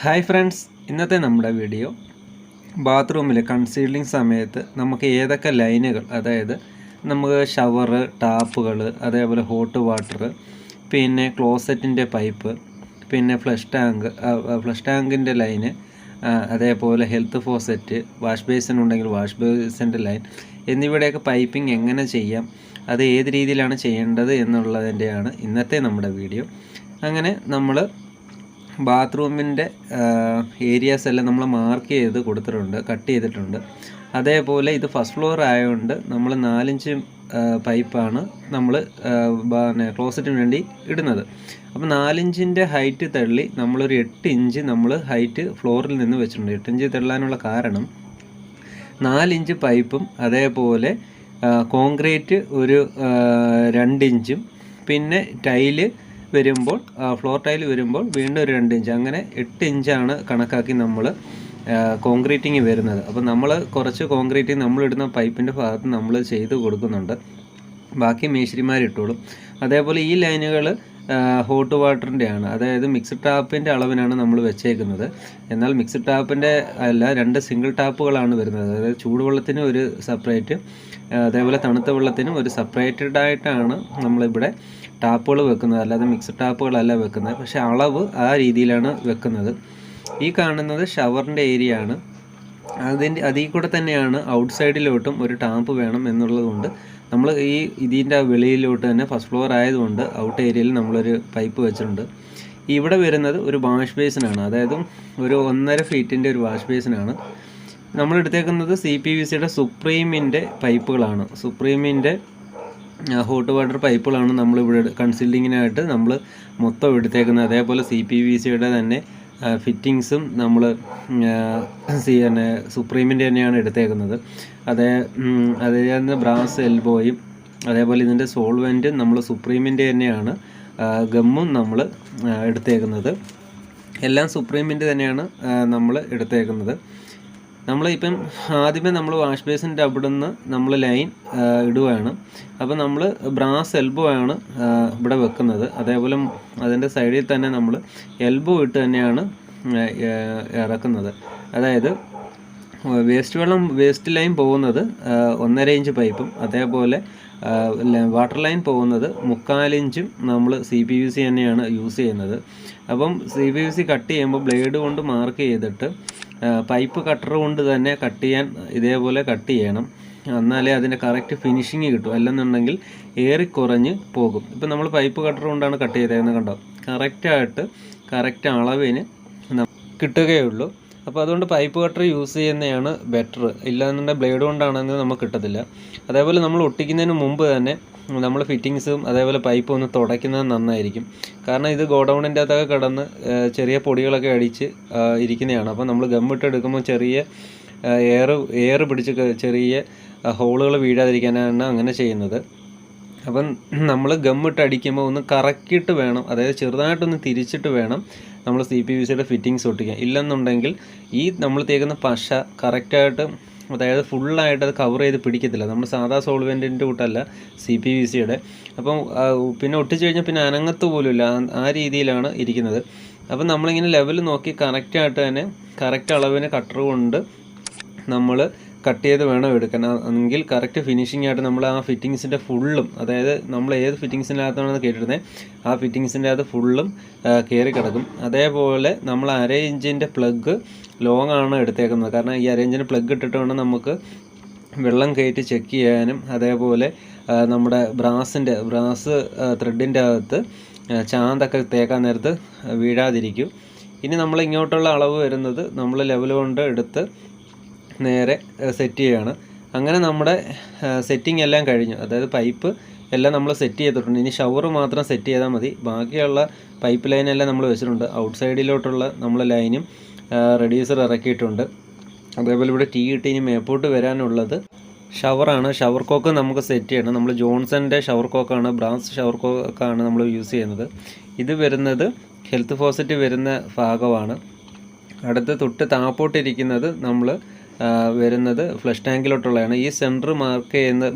Hi friends, ഇന്നത്തെ നമ്മുടെ video ബാത്റൂമിൽ കൺസീലിംഗ് സമയത്ത് നമുക്ക് ഏതൊക്കെ ലൈനുകൾ, അതായത് നമുക്ക് ഷവർ, ടാപ്പുകൾ, അതേപോലെ ഹോട്ട് വാട്ടർ, പിന്നെ ക്ലോസറ്റിൻ്റെ പൈപ്പ്, പിന്നെ ഫ്ലഷ് ടാങ്കിൻ്റെ ലൈന്, അതേപോലെ ഹെൽത്ത് ഫോസെറ്റ്, വാഷ് ബേസിൻ ഉണ്ടെങ്കിൽ വാഷ് ബേസിൻ്റെ ലൈൻ എന്നിവയുടെയൊക്കെ പൈപ്പിംഗ് എങ്ങനെ ചെയ്യാം, അത് ഏത് രീതിയിലാണ് ചെയ്യേണ്ടത് എന്നുള്ളതിൻ്റെയാണ് ഇന്നത്തെ നമ്മുടെ വീഡിയോ. അങ്ങനെ നമ്മൾ ബാത്റൂമിൻ്റെ ഏരിയാസ് എല്ലാം നമ്മൾ മാർക്ക് ചെയ്ത് കൊടുത്തിട്ടുണ്ട്, കട്ട് ചെയ്തിട്ടുണ്ട്. അതേപോലെ ഇത് ഫസ്റ്റ് ഫ്ലോർ ആയതുകൊണ്ട് നമ്മൾ 4 പൈപ്പാണ് നമ്മൾ ക്ലോസറ്റിന് വേണ്ടി ഇടുന്നത്. അപ്പോൾ 4 ഹൈറ്റ് തള്ളി നമ്മളൊരു 8 നമ്മൾ ഹൈറ്റ് ഫ്ലോറിൽ നിന്ന് വെച്ചിട്ടുണ്ട്. 8 തള്ളാനുള്ള കാരണം 4 പൈപ്പും അതേപോലെ കോൺക്രീറ്റ് ഒരു 2 പിന്നെ ടൈല് വരുമ്പോൾ ഫ്ലോർ ടൈൽ വരുമ്പോൾ വീണ്ടും ഒരു 2 അങ്ങനെ 8 കണക്കാക്കി നമ്മൾ കോൺക്രീറ്റിങ് വരുന്നത്. അപ്പോൾ നമ്മൾ കുറച്ച് കോൺക്രീറ്റിങ് നമ്മളിടുന്ന പൈപ്പിൻ്റെ ഭാഗത്ത് നമ്മൾ ചെയ്ത് കൊടുക്കുന്നുണ്ട്, ബാക്കി മേശരിമാരിട്ടോളും. അതേപോലെ ഈ ലൈനുകൾ ഹോട്ട് വാട്ടറിൻ്റെയാണ്, അതായത് മിക്സ്ഡ് ടാപ്പിൻ്റെ അളവിനാണ് നമ്മൾ വെച്ചേക്കുന്നത്. എന്നാൽ മിക്സ്ഡ് ടാപ്പിൻ്റെ അല്ല, 2 സിംഗിൾ ടാപ്പുകളാണ് വരുന്നത്. അതായത് ചൂടുവെള്ളത്തിന് ഒരു സെപ്പറേറ്റ്, അതേപോലെ തണുത്ത വെള്ളത്തിനും ഒരു സെപ്പറേറ്റഡ് ആയിട്ടാണ് നമ്മളിവിടെ ടാപ്പുകൾ വെക്കുന്നത്, അല്ലാതെ മിക്സ്ഡ് ടാപ്പുകളല്ല വെക്കുന്നത്. പക്ഷേ അളവ് ആ രീതിയിലാണ് വെക്കുന്നത്. ഈ കാണുന്നത് ഷവറിൻ്റെ ഏരിയ ആണ്. അതിൽ കൂടെ തന്നെയാണ് ഔട്ട് സൈഡിലോട്ടും ഒരു ടാപ്പ് വേണം എന്നുള്ളതുകൊണ്ട് നമ്മൾ ഇതിൻ്റെ വെളിയിലോട്ട് തന്നെ ഫസ്റ്റ് ഫ്ലോർ ആയതുകൊണ്ട് ഔട്ട് ഏരിയയിൽ നമ്മളൊരു പൈപ്പ് വെച്ചിട്ടുണ്ട്. ഇവിടെ വരുന്നത് ഒരു വാഷ് ബേസിനാണ്, അതായത് ഒരു 1.5 ഫീറ്റിൻ്റെ ഒരു വാഷ് ബേസിനാണ്. നമ്മൾ എടുത്തേക്കുന്നത് Cpvcയുടെ സുപ്രീമിൻ്റെ പൈപ്പുകളാണ്. സുപ്രീമിൻ്റെ ഹോട്ട് വാട്ടർ പൈപ്പുകളാണ് നമ്മളിവിടെ കൺസീലിങ്ങിനായിട്ട് നമ്മൾ മൊത്തം എടുത്തേക്കുന്നത്. അതേപോലെ Cpvcയുടെ തന്നെ ഫിറ്റിങ്സും നമ്മൾ സുപ്രീമിൻ്റെ തന്നെയാണ് എടുത്തേക്കുന്നത്. അതേ ബ്രാസ് എൽബോയും അതേപോലെ ഇതിൻ്റെ സോൾവെൻറ്റും നമ്മൾ സുപ്രീമിൻ്റെ തന്നെയാണ്. ഗമ്മും നമ്മൾ എടുത്തേക്കുന്നത് എല്ലാം സുപ്രീമിൻ്റെ തന്നെയാണ് നമ്മൾ എടുത്തേക്കുന്നത്. നമ്മളിപ്പം ആദ്യമേ നമ്മൾ വാഷ് ബേസിൻ്റെ അവിടെ നിന്ന് നമ്മൾ ലൈൻ ഇടുകയാണ്. അപ്പോൾ നമ്മൾ ബ്രാസ് എൽബോ ആണ് ഇവിടെ വെക്കുന്നത്. അതേപോലെ അതിൻ്റെ സൈഡിൽ തന്നെ നമ്മൾ എൽബോ ഇട്ട് തന്നെയാണ് ഇറക്കുന്നത്. അതായത് വേസ്റ്റ് ലൈൻ പോകുന്നത് 1.5 ഇഞ്ച് പൈപ്പും, അതേപോലെ വാട്ടർ ലൈൻ പോകുന്നത് 3/4 ഇഞ്ചും നമ്മൾ Cpvc തന്നെയാണ് യൂസ് ചെയ്യുന്നത്. അപ്പം Cpvc കട്ട് ചെയ്യുമ്പോൾ ബ്ലേഡ് കൊണ്ട് മാർക്ക് ചെയ്തിട്ട് പൈപ്പ് കട്ടർ കൊണ്ട് തന്നെ കട്ട് ചെയ്യാൻ ഇതേപോലെ കട്ട് ചെയ്യണം, എന്നാലേ അതിൻ്റെ കറക്റ്റ് ഫിനിഷിങ് കിട്ടും. അല്ലെന്നുണ്ടെങ്കിൽ ഏറിക്കുറഞ്ഞ് പോകും. ഇപ്പം നമ്മൾ പൈപ്പ് കട്ടർ കൊണ്ടാണ് കട്ട് ചെയ്തതെന്ന് കണ്ടോ, കറക്റ്റ് അളവിന് കിട്ടുകയുള്ളൂ. അപ്പോൾ അതുകൊണ്ട് പൈപ്പ് കട്ടർ യൂസ് ചെയ്യുന്നതാണ് ബെറ്റർ. ഇല്ലാന്നുണ്ടെങ്കിൽ ബ്ലേഡ് കൊണ്ടാണെങ്കിൽ നമുക്ക് കിട്ടത്തില്ല. അതേപോലെ നമ്മൾ ഒട്ടിക്കുന്നതിന് മുമ്പ് തന്നെ നമ്മൾ ഫിറ്റിങ്സും അതേപോലെ പൈപ്പും ഒന്ന് തുടയ്ക്കുന്നത് നന്നായിരിക്കും. കാരണം ഇത് ഗോഡൗണിൻ്റെ അകത്തൊക്കെ കിടന്ന് ചെറിയ പൊടികളൊക്കെ അടിച്ച് ഇരിക്കുന്നതാണ്. അപ്പോൾ നമ്മൾ ഗമ്മിട്ട് എടുക്കുമ്പോൾ ചെറിയ എയർ പിടിച്ച് ചെറിയ ഹോളുകൾ വീഴാതിരിക്കാനാണ് അങ്ങനെ ചെയ്യുന്നത്. അപ്പം നമ്മൾ ഗമ്മിട്ട് അടിക്കുമ്പോൾ ഒന്ന് കറക്കിയിട്ട് വേണം, അതായത് ചെറുതായിട്ടൊന്ന് തിരിച്ചിട്ട് വേണം നമ്മൾ Cpvcയുടെ ഫിറ്റിങ്സ് ഒട്ടിക്കാൻ. ഇല്ലെന്നുണ്ടെങ്കിൽ ഈ നമ്മൾ തേക്കുന്ന പശ കറക്റ്റായിട്ട്, അതായത് ഫുള്ളായിട്ട് അത് കവർ ചെയ്ത് പിടിക്കത്തില്ല. നമ്മൾ സാധാ സോൾവെൻറ്റിൻ്റെ കൂട്ടല്ല Cpvcയുടെ. അപ്പം പിന്നെ ഒട്ടിച്ച് കഴിഞ്ഞാൽ പിന്നെ അനങ്ങത്ത് പോലുമില്ല, ആ രീതിയിലാണ് ഇരിക്കുന്നത്. അപ്പം നമ്മളിങ്ങനെ ലെവൽ നോക്കി കറക്റ്റായിട്ട് തന്നെ കറക്റ്റ് അളവിന് കട്ടർ കൊണ്ട് നമ്മൾ കട്ട് ചെയ്ത് വേണം എടുക്കാൻ. എങ്കിൽ കറക്റ്റ് ഫിനിഷിംഗ് ആയിട്ട് നമ്മൾ ആ ഫിറ്റിങ്സിൻ്റെ ഫുള്ളും, അതായത് നമ്മൾ ഏത് ഫിറ്റിങ്സിനകത്താണെന്ന് കേട്ടിരുന്നത് ആ ഫിറ്റിങ്സിൻ്റെ അകത്ത് ഫുള്ളും കയറി കിടക്കും. അതേപോലെ നമ്മൾ 1/2 ഇഞ്ചിൻ്റെ പ്ലഗ് ലോങ് ആണ് എടുത്തേക്കുന്നത്. കാരണം ഈ 1/2 ഇഞ്ചിൻ്റെ പ്ലഗ് ഇട്ടിട്ട് വേണം നമുക്ക് വെള്ളം കയറ്റി ചെക്ക് ചെയ്യാനും, അതേപോലെ നമ്മുടെ ബ്രാസ് ത്രെഡിൻ്റെ അകത്ത് ചാന്തൊക്കെ തേക്കാൻ നേരത്ത് വീഴാതിരിക്കും. ഇനി നമ്മൾ ഇങ്ങോട്ടുള്ള അളവ് വരുന്നത് നമ്മൾ ലെവൽ കൊണ്ട് എടുത്ത് നേരെ സെറ്റ് ചെയ്യുകയാണ്. അങ്ങനെ നമ്മുടെ സെറ്റിംഗ് എല്ലാം കഴിഞ്ഞു. അതായത് പൈപ്പ് എല്ലാം നമ്മൾ സെറ്റ് ചെയ്തിട്ടുണ്ട്. ഇനി ഷവർ മാത്രം സെറ്റ് ചെയ്താൽ മതി. ബാക്കിയുള്ള പൈപ്പ് ലൈനെല്ലാം നമ്മൾ വെച്ചിട്ടുണ്ട്. ഔട്ട് സൈഡിലോട്ടുള്ള നമ്മൾ ലൈനും റെഡ്യൂസർ ഇറക്കിയിട്ടുണ്ട്. അതേപോലെ ഇവിടെ ടീ ഇട്ട് ഇനി മേപ്പോട്ട് വരാനുള്ളത് ഷവറാണ്. ഷവർ കോക്ക് നമുക്ക് സെറ്റ് ചെയ്യണം. നമ്മൾ ജോൺസൻ്റെ ഷവർ കോക്കാണ്, ബ്രാസ് ഷവർ കോക്കാണ് നമ്മൾ യൂസ് ചെയ്യുന്നത്. ഇത് വരുന്നത് ഹെൽത്ത് ഫോസറ്റ് വരുന്ന ഭാഗമാണ്. അടുത്ത് തൊട്ട് താപ്പോട്ടിരിക്കുന്നത് നമ്മൾ വരുന്നത് ഫ്ലഷ് ടാങ്കിലോട്ടുള്ളതാണ്. ഈ സെൻറ്റർ മാർക്ക്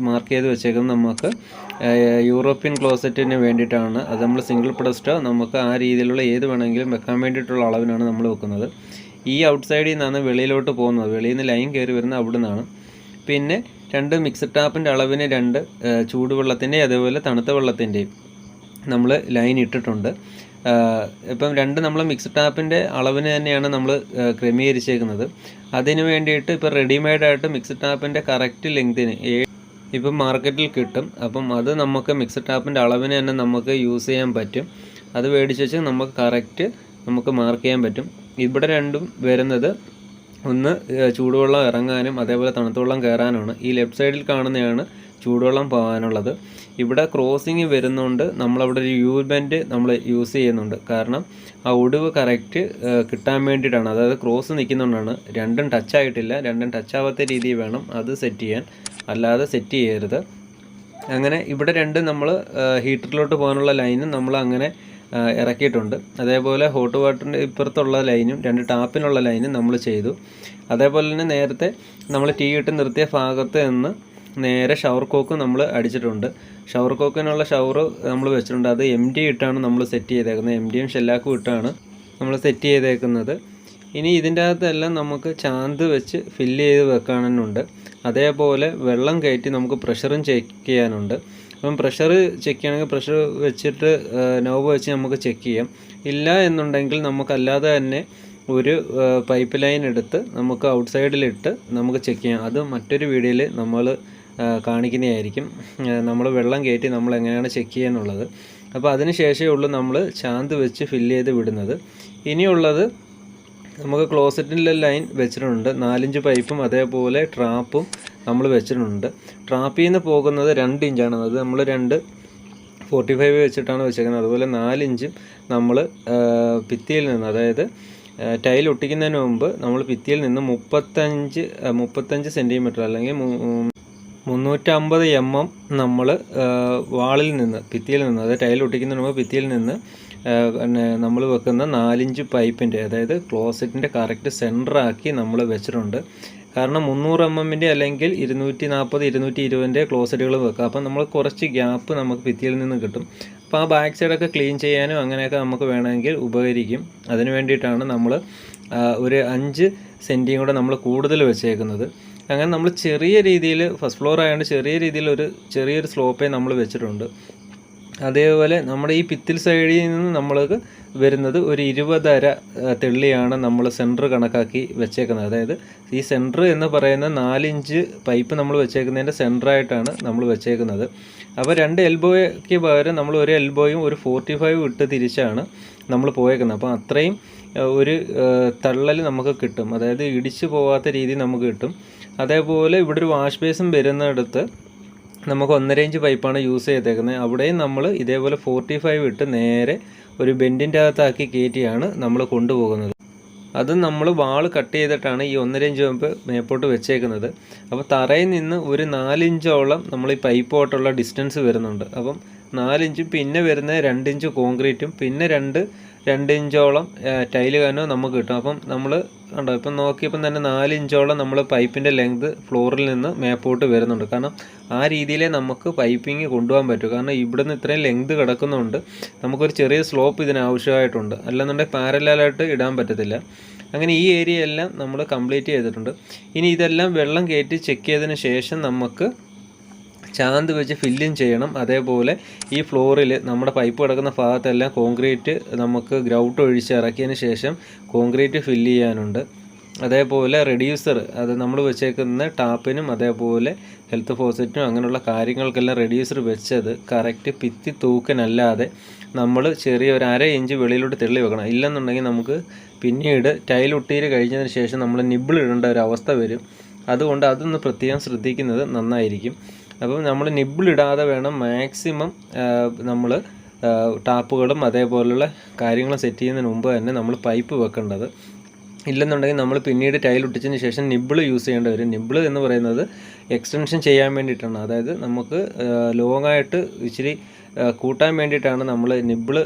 ചെയ്ത് വെച്ചേക്കുന്നത് നമുക്ക് യൂറോപ്യൻ ക്ലോസറ്റിന് വേണ്ടിയിട്ടാണ്. അത് നമ്മൾ സിംഗിൾ പ്രസ്റ്റോ നമുക്ക് ആ രീതിയിലുള്ള ഏത് വേണമെങ്കിലും വെക്കാൻ വേണ്ടിയിട്ടുള്ള അളവിനാണ് നമ്മൾ വെക്കുന്നത്. ഈ ഔട്ട് സൈഡിൽ നിന്നാണ് വെളിയിലോട്ട് പോകുന്നത്, വെളിയിൽ നിന്ന് ലൈൻ കയറി വരുന്നത് അവിടെ നിന്നാണ്. പിന്നെ 2 മിക്സഡ് ടാപ്പിൻ്റെ അളവിന് 2 ചൂടുവെള്ളത്തിൻ്റെയും അതേപോലെ തണുത്ത വെള്ളത്തിൻ്റെയും നമ്മൾ ലൈൻ ഇട്ടിട്ടുണ്ട്. ഇപ്പം 2 നമ്മൾ മിക്സഡ് ടാപ്പിൻ്റെ അളവിന് തന്നെയാണ് നമ്മൾ ക്രമീകരിച്ചേക്കുന്നത്. അതിന് വേണ്ടിയിട്ട് ഇപ്പോൾ റെഡിമെയ്ഡായിട്ട് മിക്സഡ് ടാപ്പിൻ്റെ കറക്റ്റ് ലെങ്തിന് ഇപ്പം മാർക്കറ്റിൽ കിട്ടും. അപ്പം അത് നമുക്ക് മിക്സഡ് ടാപ്പിൻ്റെ അളവിന് തന്നെ നമുക്ക് യൂസ് ചെയ്യാൻ പറ്റും. അത് മേടിച്ച് വെച്ച് നമുക്ക് കറക്റ്റ് നമുക്ക് മാർക്ക് ചെയ്യാൻ പറ്റും. ഇവിടെ രണ്ടും വരുന്നത് ഒന്ന് ചൂടുവെള്ളം ഇറങ്ങാനും അതേപോലെ തണുത്ത വെള്ളം കയറാനുമാണ്. ഈ ലെഫ്റ്റ് സൈഡിൽ കാണുന്നതാണ് ചൂടുവെള്ളം പോകാനുള്ളത്. ഇവിടെ ക്രോസിങ് വരുന്നതുകൊണ്ട് നമ്മളവിടെ ഒരു യു ബെൻഡ് നമ്മൾ യൂസ് ചെയ്യുന്നുണ്ട്. കാരണം ആ ഒടിവ് കറക്റ്റ് കിട്ടാൻ വേണ്ടിയിട്ടാണ്. അതായത് ക്രോസ് നിൽക്കുന്നതുകൊണ്ടാണ്. രണ്ടും ടച്ച് ആയിട്ടില്ല, രണ്ടും ടച്ച് ആവാത്ത രീതിയിൽ വേണം അത് സെറ്റ് ചെയ്യാൻ, അല്ലാതെ സെറ്റ് ചെയ്യരുത്. അങ്ങനെ ഇവിടെ 2 നമ്മൾ ഹീറ്ററിലോട്ട് പോകാനുള്ള ലൈനും നമ്മൾ അങ്ങനെ ഇറക്കിയിട്ടുണ്ട്. അതേപോലെ ഹോട്ട് വാട്ടറിൻ്റെ ഇപ്പുറത്തുള്ള ലൈനും 2 ടാപ്പിനുള്ള ലൈനും നമ്മൾ ചെയ്തു. അതേപോലെ തന്നെ നേരത്തെ നമ്മൾ ടീ ഇട്ട് നിർത്തിയ ഭാഗത്ത് നിന്ന് നേരെ ഷവർ കോക്ക് നമ്മൾ അടിച്ചിട്ടുണ്ട്. ഷവർ കോക്കിനുള്ള ഷവർ നമ്മൾ വെച്ചിട്ടുണ്ട്. അത് MD ഇട്ടാണ് നമ്മൾ സെറ്റ് ചെയ്തേക്കുന്നത്. MDയും ഷെല്ലാക്കും ഇട്ടാണ് നമ്മൾ സെറ്റ് ചെയ്തേക്കുന്നത്. ഇനി ഇതിൻ്റെ അകത്തെല്ലാം നമുക്ക് ചാന്ത് വെച്ച് ഫില്ല് ചെയ്ത് വെക്കാനുണ്ട്. അതേപോലെ വെള്ളം കയറ്റി നമുക്ക് പ്രഷറും ചെക്ക് ചെയ്യാനുണ്ട്. അപ്പം പ്രഷർ ചെക്ക് ചെയ്യണമെങ്കിൽ പ്രഷർ വെച്ചിട്ട് നോബ് വെച്ച് നമുക്ക് ചെക്ക് ചെയ്യാം. ഇല്ല എന്നുണ്ടെങ്കിൽ നമുക്കല്ലാതെ തന്നെ ഒരു പൈപ്പ് ലൈൻ എടുത്ത് നമുക്ക് ഔട്ട് സൈഡിലിട്ട് നമുക്ക് ചെക്ക് ചെയ്യാം. അത് മറ്റൊരു വീഡിയോയിൽ നമ്മൾ കാണിക്കുന്നതായിരിക്കും. നമ്മൾ വെള്ളം കയറ്റി നമ്മൾ എങ്ങനെയാണ് ചെക്ക് ചെയ്യാനുള്ളത്. അപ്പോൾ അതിന് ശേഷമേ ഉള്ളൂ നമ്മൾ ചാന്ത് വെച്ച് ഫില്ല് ചെയ്ത് വിടുന്നത്. ഇനിയുള്ളത് നമുക്ക് ക്ലോസറ്റിൻ്റെ ലൈൻ വെച്ചിട്ടുണ്ട്. 4 പൈപ്പും അതേപോലെ ട്രാപ്പും നമ്മൾ വെച്ചിട്ടുണ്ട്. ട്രാപ്പിൽ നിന്ന് പോകുന്നത് 2 ഇഞ്ചാണ്. അത് നമ്മൾ 2.45 വെച്ചിട്ടാണ് വെച്ചേക്കുന്നത്. അതുപോലെ 4 ഇഞ്ചും നമ്മൾ ഭിത്തിയിൽ നിന്ന്, അതായത് ടൈൽ ഒട്ടിക്കുന്നതിന് മുമ്പ് നമ്മൾ ഭിത്തിയിൽ നിന്ന് 35 സെൻറ്റിമീറ്റർ അല്ലെങ്കിൽ 350 mm നമ്മൾ വാളിൽ നിന്ന്, ഭിത്തിയിൽ നിന്ന്, അതായത് ടൈൽ ഒട്ടിക്കുന്നതിന് മുമ്പ് ഭിത്തിയിൽ നിന്ന് നമ്മൾ വെക്കുന്ന 4 ഇഞ്ച് പൈപ്പിൻ്റെ, അതായത് ക്ലോസറ്റിൻ്റെ കറക്റ്റ് സെൻറ്ററാക്കി നമ്മൾ വെച്ചിട്ടുണ്ട്. കാരണം 300 mm അല്ലെങ്കിൽ 240, 220 ക്ലോസറ്റുകൾ വെക്കുക. അപ്പം നമ്മൾ കുറച്ച് ഗ്യാപ്പ് നമുക്ക് ഭിത്തിയിൽ നിന്ന് കിട്ടും. അപ്പോൾ ആ ബാക്ക് സൈഡൊക്കെ ക്ലീൻ ചെയ്യാനും അങ്ങനെയൊക്കെ നമുക്ക് വേണമെങ്കിൽ ഉപകരിക്കും. അതിന് വേണ്ടിയിട്ടാണ് നമ്മൾ ഒരു 5 സെൻറ്റിയും കൂടെ നമ്മൾ കൂടുതൽ വെച്ചേക്കുന്നത്. അങ്ങനെ നമ്മൾ ചെറിയ രീതിയിൽ, ഫസ്റ്റ് ഫ്ലോർ ആയതുകൊണ്ട് ചെറിയൊരു സ്ലോപ്പേ നമ്മൾ വെച്ചിട്ടുണ്ട്. അതേപോലെ നമ്മുടെ ഈ ഭിത്തിൽ സൈഡിൽ നിന്ന് നമ്മൾക്ക് വരുന്നത് ഒരു 20 അര തെള്ളിയാണ് നമ്മൾ സെൻറ്റർ കണക്കാക്കി വെച്ചേക്കുന്നത്. അതായത് ഈ സെൻറ്റർ എന്ന് പറയുന്ന 4 ഇഞ്ച് പൈപ്പ് നമ്മൾ വെച്ചേക്കുന്നതിൻ്റെ സെൻറ്ററായിട്ടാണ് നമ്മൾ വെച്ചേക്കുന്നത്. അപ്പോൾ 2 എൽബോയ്ക്ക് പകരം നമ്മൾ ഒരു എൽബോയും ഒരു 45 ഇട്ട് തിരിച്ചാണ് നമ്മൾ പോയേക്കുന്നത്. അപ്പോൾ അത്രയും ഒരു തള്ളൽ നമുക്ക് കിട്ടും, അതായത് ഇടിച്ചു പോകാത്ത രീതി നമുക്ക് കിട്ടും. അതേപോലെ ഇവിടെ ഒരു വാഷ് ബേസും വരുന്നിടത്ത് നമുക്ക് 1.5 ഇഞ്ച് പൈപ്പാണ് യൂസ് ചെയ്തേക്കുന്നത്. അവിടെയും നമ്മൾ ഇതേപോലെ 45 ഇട്ട് നേരെ ഒരു ബെൻഡിൻ്റെ അകത്താക്കി കയറ്റിയാണ് നമ്മൾ കൊണ്ടുപോകുന്നത്. അത് നമ്മൾ വാൾ കട്ട് ചെയ്തിട്ടാണ് ഈ 1.5 ഇഞ്ച് പൈപ്പ് മേപ്പോട്ട് വെച്ചേക്കുന്നത്. അപ്പോൾ തറയിൽ നിന്ന് ഒരു 4 ഇഞ്ചോളം നമ്മൾ ഈ പൈപ്പോട്ടുള്ള ഡിസ്റ്റൻസ് വരുന്നുണ്ട്. അപ്പം 4 ഇഞ്ചും പിന്നെ വരുന്ന 2 ഇഞ്ച് കോൺക്രീറ്റും പിന്നെ 2 ഇഞ്ചോളം ടൈല് കാനോ നമുക്ക് കിട്ടും. അപ്പം നമ്മൾ കണ്ടോ, ഇപ്പം നോക്കിയപ്പം തന്നെ 4 ഇഞ്ചോളം നമ്മൾ പൈപ്പിൻ്റെ ലെങ്ത് ഫ്ലോറിൽ നിന്ന് മേപ്പോട്ട് വരുന്നുണ്ട്. കാരണം ആ രീതിയിലേ നമുക്ക് പൈപ്പിങ് കൊണ്ടുപോകാൻ പറ്റും. കാരണം ഇവിടുന്ന് ഇത്രയും ലെങ്ത് കിടക്കുന്നുണ്ട്, നമുക്കൊരു ചെറിയ സ്ലോപ്പ് ഇതിന് ആവശ്യമായിട്ടുണ്ട്. അല്ലെന്നുണ്ടെങ്കിൽ പാരലായിട്ട് ഇടാൻ പറ്റത്തില്ല. അങ്ങനെ ഈ ഏരിയ എല്ലാം നമ്മൾ കംപ്ലീറ്റ് ചെയ്തിട്ടുണ്ട്. ഇനി ഇതെല്ലാം വെള്ളം കയറ്റി ചെക്ക് ചെയ്തതിന് ശേഷം നമുക്ക് ചാന്ത് വെച്ച് ഫില്ലിങ് ചെയ്യണം. അതേപോലെ ഈ ഫ്ലോറിൽ നമ്മുടെ പൈപ്പ് കിടക്കുന്ന ഭാഗത്തെല്ലാം കോൺക്രീറ്റ് നമുക്ക് ഗ്രൗട്ട് ഒഴിച്ച് ഇറക്കിയതിന് ശേഷം കോൺക്രീറ്റ് ഫില്ല് ചെയ്യാനുണ്ട്. അതേപോലെ റെഡ്യൂസർ, അത് നമ്മൾ വെച്ചേക്കുന്ന ടാപ്പിനും അതേപോലെ ഹെൽത്ത് ഫോസറ്റിനും അങ്ങനെയുള്ള കാര്യങ്ങൾക്കെല്ലാം റെഡ്യൂസർ വെച്ചത് കറക്റ്റ് ഭിത്തി തൂക്കനല്ലാതെ നമ്മൾ ചെറിയ ഒരു 1/2 ഇഞ്ച് വെളിയിലോട്ട് തെള്ളി വെക്കണം. ഇല്ലെന്നുണ്ടെങ്കിൽ നമുക്ക് പിന്നീട് ടൈലൊട്ടിയിൽ കഴിഞ്ഞതിന് ശേഷം നമ്മൾ നിബിൾ ഇടേണ്ട ഒരു അവസ്ഥ വരും. അതുകൊണ്ട് അതൊന്ന് പ്രത്യേകം ശ്രദ്ധിക്കുന്നത് നന്നായിരിക്കും. അപ്പം നമ്മൾ നിബിൾ ഇടാതെ വേണം മാക്സിമം നമ്മൾ ടാപ്പുകളും അതേപോലുള്ള കാര്യങ്ങൾ സെറ്റ് ചെയ്യുന്നതിന് മുമ്പ് തന്നെ നമ്മൾ പൈപ്പ് വെക്കേണ്ടത്. ഇല്ലെന്നുണ്ടെങ്കിൽ നമ്മൾ പിന്നീട് ടൈൽ ഒട്ടിച്ചതിന് ശേഷം നിബിൾ യൂസ് ചെയ്യേണ്ടി വരും. നിബിൾ എന്ന് പറയുന്നത് എക്സ്റ്റൻഷൻ ചെയ്യാൻ വേണ്ടിയിട്ടാണ്, അതായത് നമുക്ക് ലോങ്ങായിട്ട് ഇച്ചിരി കൂട്ടാൻ വേണ്ടിയിട്ടാണ് നമ്മൾ നിബിൾ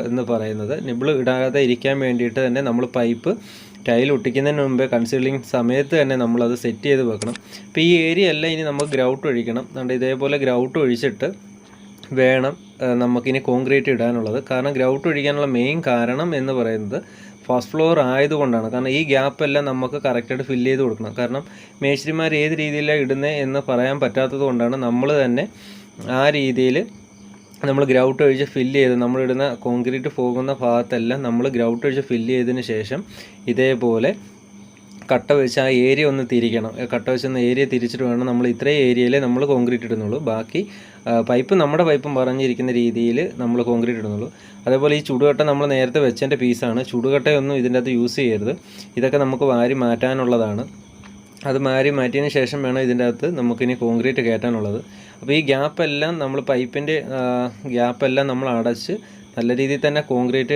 എന്ന് പറയുന്നത്. നിബിൾ ഇടാതെ ഇരിക്കാൻ വേണ്ടിയിട്ട് തന്നെ നമ്മൾ പൈപ്പ് ടൈൽ ഒട്ടിക്കുന്നതിന് മുമ്പേ കൺസീലിംഗ് സമയത്ത് തന്നെ നമ്മളത് സെറ്റ് ചെയ്ത് വെക്കണം. അപ്പോൾ ഈ ഏരിയ എല്ലാം ഇനി നമുക്ക് ഗ്രൗട്ട് ഒഴിക്കണം. അതുകൊണ്ട് ഇതേപോലെ ഗ്രൗട്ട് ഒഴിച്ചിട്ട് വേണം നമുക്കിനി കോൺക്രീറ്റ് ഇടാനുള്ളത്. കാരണം ഗ്രൗട്ട് ഒഴിക്കാനുള്ള മെയിൻ കാരണം എന്ന് പറയുന്നത് ഫസ്റ്റ് ഫ്ലോർ ആയതുകൊണ്ടാണ്. കാരണം ഈ ഗ്യാപ്പെല്ലാം നമുക്ക് കറക്റ്റായിട്ട് ഫില്ല് ചെയ്ത് കൊടുക്കണം. കാരണം മേസ്തിരിമാർ ഏത് രീതിയിലാണ് ഇടുന്നത് എന്ന് പറയാൻ പറ്റാത്തത് കൊണ്ടാണ് നമ്മൾ തന്നെ ആ രീതിയിൽ നമ്മൾ ഗ്രൗട്ട് ഒഴിച്ച് ഫില്ല് ചെയ്ത് നമ്മളിടുന്ന കോൺക്രീറ്റ് പോകുന്ന ഭാഗത്തെല്ലാം നമ്മൾ ഗ്രൗട്ട് ഒഴിച്ച് ഫില്ല് ചെയ്തതിന് ശേഷം ഇതേപോലെ കട്ട വെച്ച് ആ ഏരിയ ഒന്ന് തിരിക്കണം. കട്ട വെച്ചൊന്ന് ഏരിയ തിരിച്ചിട്ട് വേണം നമ്മൾ ഇത്രയും ഏരിയയിലേ നമ്മൾ കോൺക്രീറ്റ് ഇടുന്നുള്ളൂ. ബാക്കി പൈപ്പ് നമ്മുടെ പൈപ്പും പറഞ്ഞിരിക്കുന്ന രീതിയിൽ നമ്മൾ കോൺക്രീറ്റ് ഇടുന്നുള്ളൂ. അതേപോലെ ഈ ചുടുകട്ട നമ്മൾ നേരത്തെ വെച്ചതിൻ്റെ പീസാണ്. ചുടുകട്ടയൊന്നും ഇതിൻ്റെ അകത്ത് യൂസ് ചെയ്യരുത്. ഇതൊക്കെ നമുക്ക് വാരി മാറ്റാനുള്ളതാണ്. അത് മാറ്റിയതിന് ശേഷം വേണം ഇതിൻ്റെ അകത്ത് നമുക്കിനി കോൺക്രീറ്റ് കയറ്റാനുള്ളത്. അപ്പോൾ ഈ ഗ്യാപ്പെല്ലാം നമ്മൾ പൈപ്പിൻ്റെ ഗ്യാപ്പെല്ലാം നമ്മൾ അടച്ച് നല്ല രീതിയിൽ തന്നെ കോൺക്രീറ്റ്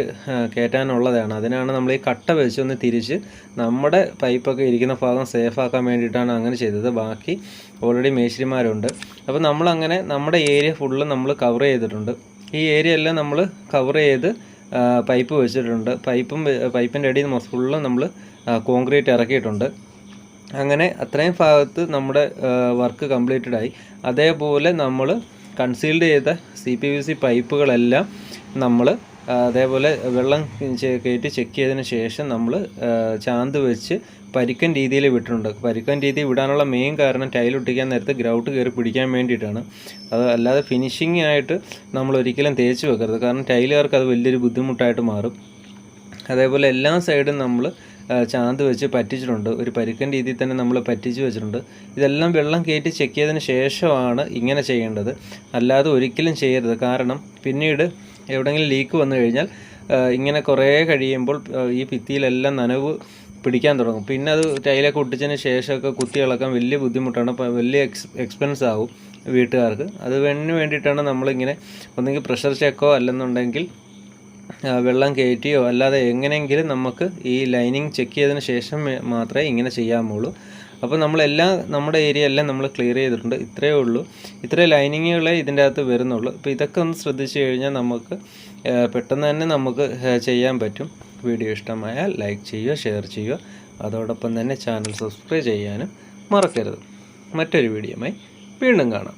കയറ്റാനുള്ളതാണ്. അതിനാണ് നമ്മൾ ഈ കട്ട വെച്ച് ഒന്ന് തിരിച്ച് നമ്മുടെ പൈപ്പൊക്കെ ഇരിക്കുന്ന ഭാഗം സേഫാക്കാൻ വേണ്ടിയിട്ടാണ് അങ്ങനെ ചെയ്തത്. ബാക്കി ഓൾറെഡി മേസ്തിരിമാരുണ്ട്. അപ്പോൾ നമ്മളങ്ങനെ നമ്മുടെ ഏരിയ ഫുള്ള് നമ്മൾ കവർ ചെയ്തിട്ടുണ്ട്. ഈ ഏരിയ എല്ലാം നമ്മൾ കവർ ചെയ്ത് പൈപ്പ് വെച്ചിട്ടുണ്ട്. പൈപ്പിൻ്റെ അടിയിൽ ഫുള്ളും നമ്മൾ കോൺക്രീറ്റ് ഇറക്കിയിട്ടുണ്ട്. അങ്ങനെ അത്രയും ഭാഗത്ത് നമ്മുടെ വർക്ക് കംപ്ലീറ്റഡ് ആയി. അതേപോലെ നമ്മൾ കൺസീൽഡ് ചെയ്ത CPVC പൈപ്പുകളെല്ലാം നമ്മൾ അതേപോലെ വെള്ളം കയറ്റി ചെക്ക് ചെയ്തതിന് ശേഷം നമ്മൾ ചാന്ത് വെച്ച് പരുക്കൻ രീതിയിൽ വിട്ടിട്ടുണ്ട്. പരുക്കൻ രീതി വിടാനുള്ള മെയിൻ കാരണം ടൈലൊട്ടിക്കാൻ നേരത്ത് ഗ്രൗട്ട് കയറി പിടിക്കാൻ വേണ്ടിയിട്ടാണ്. അത് അല്ലാതെ ഫിനിഷിംഗ് ആയിട്ട് നമ്മൾ ഒരിക്കലും തേച്ച് വെക്കരുത്. കാരണം ടൈലുകാർക്ക് അത് വലിയൊരു ബുദ്ധിമുട്ടായിട്ട് മാറും. അതേപോലെ എല്ലാ സൈഡും നമ്മൾ ചാന്ത് വെച്ച് പറ്റിച്ചിട്ടുണ്ട്. ഒരു പരുക്കൻ രീതിയിൽ തന്നെ നമ്മൾ പറ്റിച്ച് വെച്ചിട്ടുണ്ട്. ഇതെല്ലാം വെള്ളം കയറ്റി ചെക്ക് ചെയ്തതിന് ശേഷമാണ് ഇങ്ങനെ ചെയ്യേണ്ടത്. അല്ലാതെ ഒരിക്കലും ചെയ്യരുത്. കാരണം പിന്നീട് എവിടെയെങ്കിലും ലീക്ക് വന്നു കഴിഞ്ഞാൽ ഇങ്ങനെ കുറേ കഴിയുമ്പോൾ ഈ ഭിത്തിയിലെല്ലാം നനവ് പിടിക്കാൻ തുടങ്ങും. പിന്നെ അത് ടൈലൊക്കെ ഒട്ടിച്ചതിന് ശേഷമൊക്കെ കുത്തി ഇളക്കാൻ വലിയ ബുദ്ധിമുട്ടാണ്. വലിയ എക്സ്പെൻസ് ആവും വീട്ടുകാർക്ക്. അതിന് വേണ്ടിയിട്ടാണ് നമ്മളിങ്ങനെ ഒന്നെങ്കിൽ പ്രഷർ ചെക്കോ അല്ലെന്നുണ്ടെങ്കിൽ വെള്ളം കയറ്റിയോ അല്ലാതെ എങ്ങനെയെങ്കിലും നമുക്ക് ഈ ലൈനിങ് ചെക്ക് ചെയ്തതിന് ശേഷം മാത്രമേ ഇങ്ങനെ ചെയ്യാമുള്ളൂ. അപ്പോൾ നമ്മുടെ ഏരിയ എല്ലാം നമ്മൾ ക്ലിയർ ചെയ്തിട്ടുണ്ട്. ഇത്രയേ ഉള്ളൂ. ഇത്രയും ലൈനിങ്ങുകളെ ഇതിൻ്റെ അകത്ത് വരുന്നുള്ളൂ. അപ്പോൾ ഇതൊക്കെ ഒന്ന് ശ്രദ്ധിച്ചു കഴിഞ്ഞാൽ നമുക്ക് പെട്ടെന്ന് തന്നെ നമുക്ക് ചെയ്യാൻ പറ്റും. വീഡിയോ ഇഷ്ടമായാൽ ലൈക്ക് ചെയ്യുക, ഷെയർ ചെയ്യുക. അതോടൊപ്പം തന്നെ ചാനൽ സബ്സ്ക്രൈബ് ചെയ്യാനും മറക്കരുത്. മറ്റൊരു വീഡിയോയുമായി വീണ്ടും കാണാം.